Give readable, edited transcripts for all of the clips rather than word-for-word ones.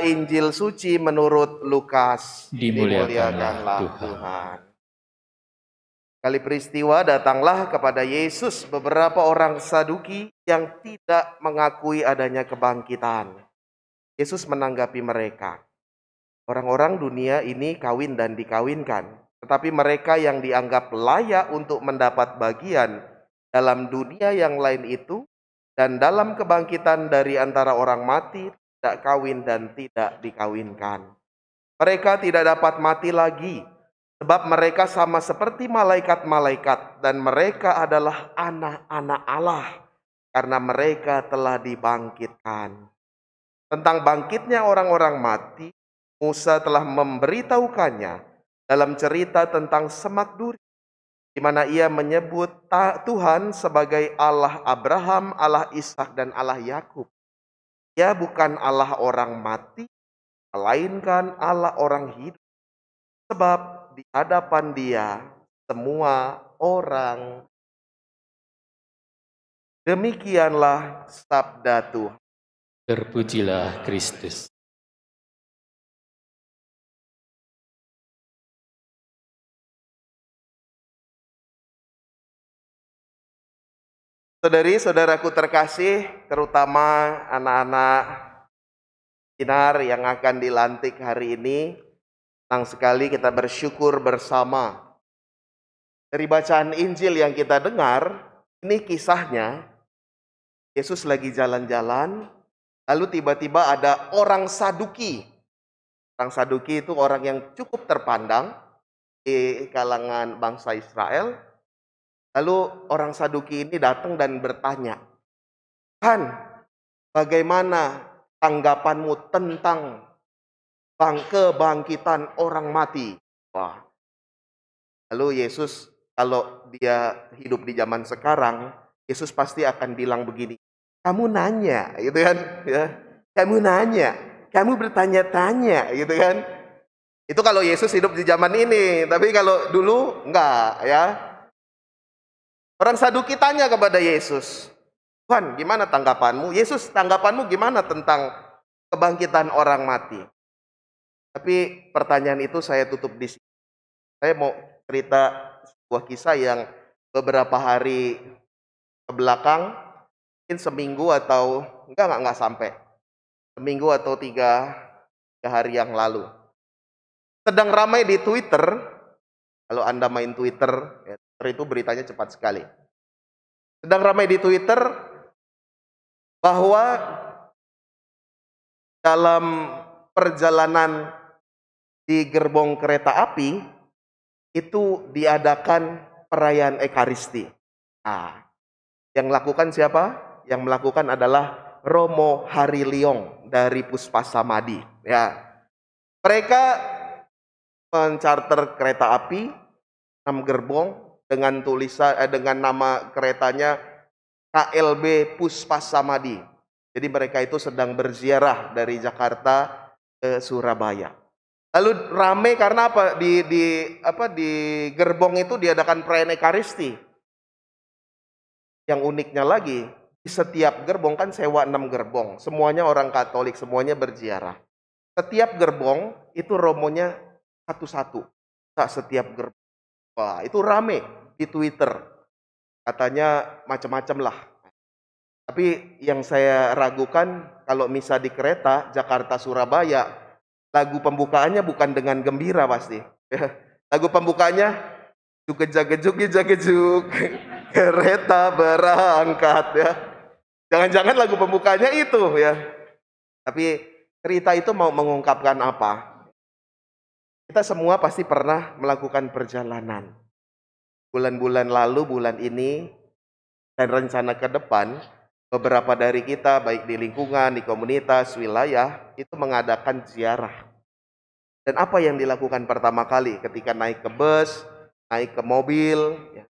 Injil suci menurut Lukas. Dimuliakanlah Tuhan. Kali peristiwa datanglah kepada Yesus beberapa orang Saduki yang tidak mengakui adanya kebangkitan. Yesus menanggapi mereka. Orang-orang dunia ini kawin dan dikawinkan, tetapi mereka yang dianggap layak untuk mendapat bagian dalam dunia yang lain itu dan dalam kebangkitan dari antara orang mati tidak kawin dan tidak dikawinkan. Mereka tidak dapat mati lagi, sebab mereka sama seperti malaikat-malaikat dan mereka adalah anak-anak Allah karena mereka telah dibangkitkan. Tentang bangkitnya orang-orang mati, Musa telah memberitahukannya dalam cerita tentang Semak Duri, di mana ia menyebut Tuhan sebagai Allah Abraham, Allah Ishak dan Allah Yakub. Ia bukan Allah orang mati, melainkan Allah orang hidup. Sebab di hadapan Dia semua orang. Demikianlah sabda Tuhan. Terpujilah Kristus. Saudari-saudaraku terkasih, terutama anak-anak Sinar yang akan dilantik hari ini, senang sekali kita bersyukur bersama. Dari bacaan Injil yang kita dengar, ini kisahnya, Yesus lagi jalan-jalan, lalu tiba-tiba ada orang Saduki. Orang Saduki itu orang yang cukup terpandang di kalangan bangsa Israel. Lalu orang Saduki ini datang dan bertanya, "Tuhan, bagaimana tanggapanmu tentang kebangkitan orang mati?" Wah. Lalu Yesus, kalau dia hidup di zaman sekarang, Yesus pasti akan bilang begini, "Kamu nanya," gitu kan? Ya, "Kamu nanya, kamu bertanya-tanya," gitu kan? Itu kalau Yesus hidup di zaman ini, tapi kalau dulu enggak, ya. Orang Saduki tanya kepada Yesus, "Tuhan, gimana tanggapanmu?" Yesus, tanggapanmu gimana tentang kebangkitan orang mati? Tapi pertanyaan itu saya tutup di sini. Saya mau cerita sebuah kisah yang beberapa hari ke belakang, mungkin seminggu atau enggak sampai. Seminggu atau tiga hari yang lalu. Sedang ramai di Twitter. Kalau Anda main Twitter, ya, Twitter itu beritanya cepat sekali. Sedang ramai di Twitter bahwa dalam perjalanan di gerbong kereta api itu diadakan perayaan Ekaristi. Nah, yang melakukan siapa? Yang melakukan adalah Romo Hariliong dari Puspasamadi. Ya, mereka mencharter kereta api 6 gerbong dengan dengan nama keretanya KLB Puspasamadi. Jadi mereka itu sedang berziarah dari Jakarta ke Surabaya. Lalu rame karena apa? Di gerbong itu diadakan perayaan Ekaristi. Yang uniknya lagi, di setiap gerbong kan sewa 6 gerbong. Semuanya orang Katolik, semuanya berziarah. Setiap gerbong itu romonya satu-satu. Setiap gerbong. Wah, itu rame di Twitter. Katanya macam-macam lah. Tapi yang saya ragukan kalau misa di kereta Jakarta-Surabaya, lagu pembukaannya bukan dengan gembira pasti. Lagu pembukaannya juk-juk kereta berangkat ya. Jangan-jangan lagu pembukanya itu ya. Tapi cerita itu mau mengungkapkan apa? Kita semua pasti pernah melakukan perjalanan. Bulan-bulan lalu, bulan ini, dan rencana ke depan, beberapa dari kita baik di lingkungan, di komunitas, wilayah, itu mengadakan ziarah. Dan apa yang dilakukan pertama kali ketika naik ke bus, naik ke mobil, ya,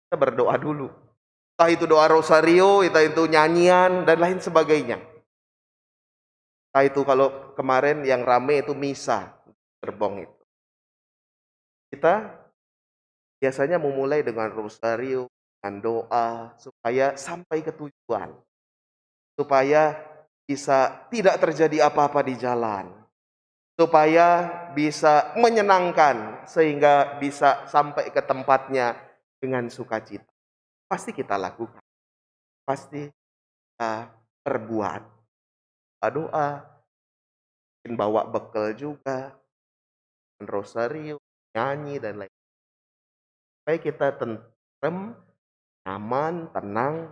kita berdoa dulu. Entah itu doa rosario, entah itu nyanyian, dan lain sebagainya. Entah itu kalau kemarin yang rame itu misa, gerbong itu. Kita biasanya memulai dengan rosario, dengan doa, supaya sampai ke tujuan. Supaya bisa tidak terjadi apa-apa di jalan, supaya bisa menyenangkan sehingga bisa sampai ke tempatnya dengan sukacita. Pasti kita lakukan, pasti kita perbuat. Doa, mungkin bawa bekal juga, rosarium, nyanyi dan lain. Supaya kita tentrem, nyaman, tenang.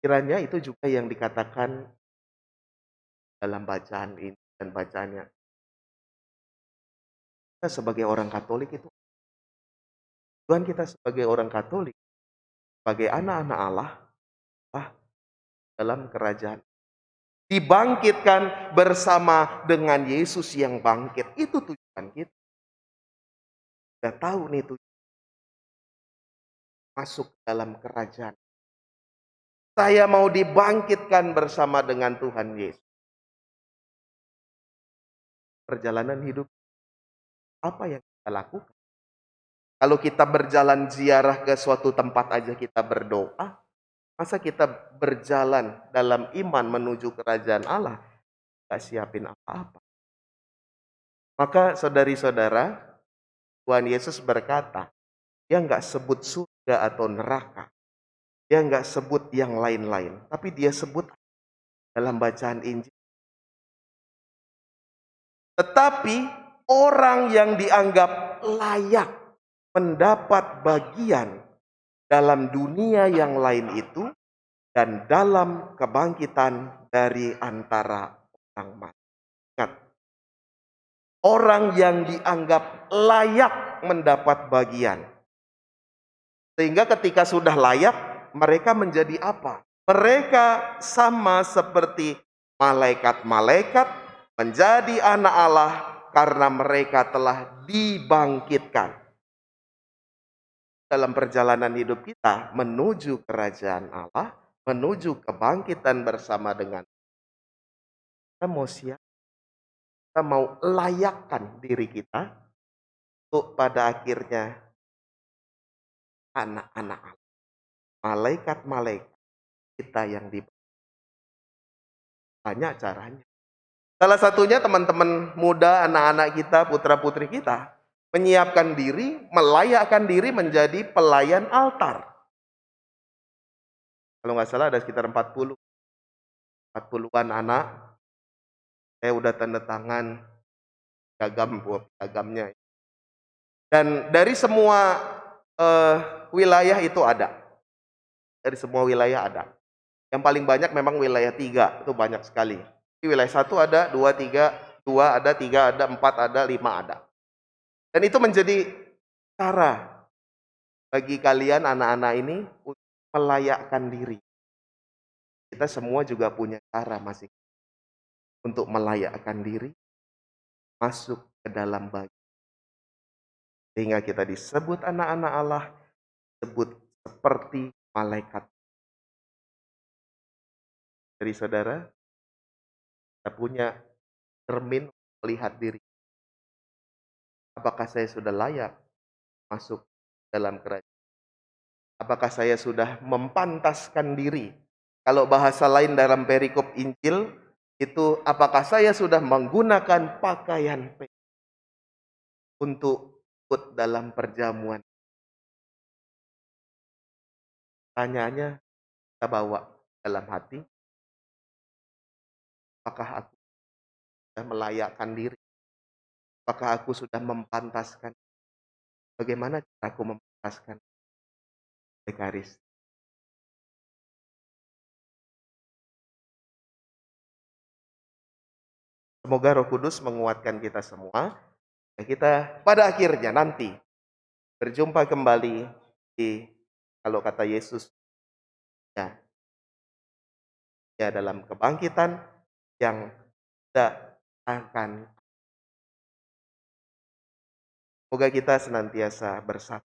Kiranya itu juga yang dikatakan dalam bacaan ini dan bacaannya. Kita sebagai orang Katolik itu, Tuhan kita sebagai orang Katolik, sebagai anak-anak Allah, dalam kerajaan. Dibangkitkan bersama dengan Yesus yang bangkit. Itu tujuan kita. Kita tahu nih tujuan. Masuk dalam kerajaan. Saya mau dibangkitkan bersama dengan Tuhan Yesus. Perjalanan hidup, apa yang kita lakukan? Kalau kita berjalan ziarah ke suatu tempat aja kita berdoa, masa kita berjalan dalam iman menuju kerajaan Allah, gak siapin apa-apa. Maka saudari-saudara, Tuhan Yesus berkata, dia nggak sebut surga atau neraka. Dia nggak sebut yang lain-lain. Tapi dia sebut dalam bacaan Injil. Tetapi orang yang dianggap layak mendapat bagian dalam dunia yang lain itu dan dalam kebangkitan dari antara orang mati. Ingat, orang yang dianggap layak mendapat bagian. Sehingga ketika sudah layak, mereka menjadi apa? Mereka sama seperti malaikat-malaikat menjadi anak Allah karena mereka telah dibangkitkan. Dalam perjalanan hidup kita menuju kerajaan Allah, menuju kebangkitan bersama dengan kita mau siap, kita mau layakkan diri kita untuk pada akhirnya anak-anak Allah, malaikat-malaikat kita yang banyak caranya. Salah satunya teman-teman muda, anak-anak kita, putra-putri kita menyiapkan diri, melayakkan diri menjadi pelayan altar. Kalau nggak salah ada sekitar 40-an anak. Saya udah tanda tangan piagamnya. Dan dari semua wilayah itu ada. Dari semua wilayah ada. Yang paling banyak memang wilayah 3, itu banyak sekali. Di wilayah 1 ada, 2, 3, 2 ada, 3 ada, 4 ada, 5 ada. Dan itu menjadi cara bagi kalian anak-anak ini untuk melayakkan diri. Kita semua juga punya cara masing untuk melayakkan diri masuk ke dalam bagian. Sehingga kita disebut anak-anak Allah, disebut seperti malaikat. Dari saudara, kita punya cermin melihat diri. Apakah saya sudah layak masuk dalam kerajaan? Apakah saya sudah mempantaskan diri? Kalau bahasa lain dalam perikop Injil, itu apakah saya sudah menggunakan pakaian untuk ikut dalam perjamuan? Tanyaannya kita bawa dalam hati. Apakah aku sudah melayakkan diri? Apakah aku sudah mempantaskan? Bagaimana cara aku mempantaskan Ekaris? Semoga Roh Kudus menguatkan kita semua. Dan kita pada akhirnya nanti berjumpa kembali di, kalau kata Yesus, ya dalam kebangkitan yang tidak akan. Semoga kita senantiasa bersatu.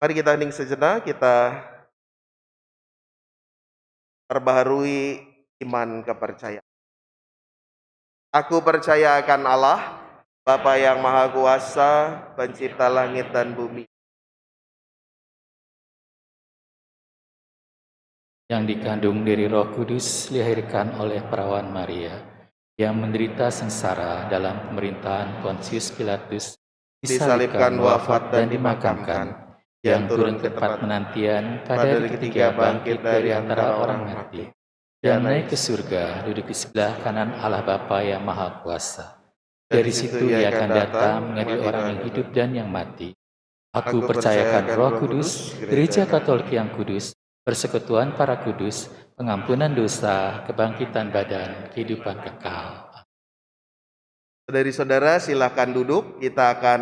Mari kita hening sejenak, kita perbaharui iman kepercayaan. Aku percaya akan Allah, Bapa yang Maha Kuasa, pencipta langit dan bumi. yang dikandung dari Roh Kudus, dilahirkan oleh perawan Maria, yang menderita sengsara dalam pemerintahan Pontius Pilatus, disalibkan, wafat, dan dimakamkan, yang turun ke tempat penantian, pada hari ketiga bangkit dari antara orang mati, dan naik ke surga, duduk di sebelah kanan Allah Bapa yang Maha Kuasa. Dari situ ia akan datang mengadili orang yang hidup dan yang mati. Aku percayakan Roh Kudus, Gereja Katolik yang kudus, persekutuan para kudus, pengampunan dosa, kebangkitan badan, kehidupan kekal. Saudari-saudara, silakan duduk. Kita akan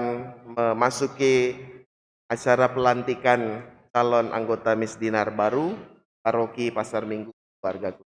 memasuki acara pelantikan calon anggota Misdinar baru Paroki Pasar Minggu Keluarga.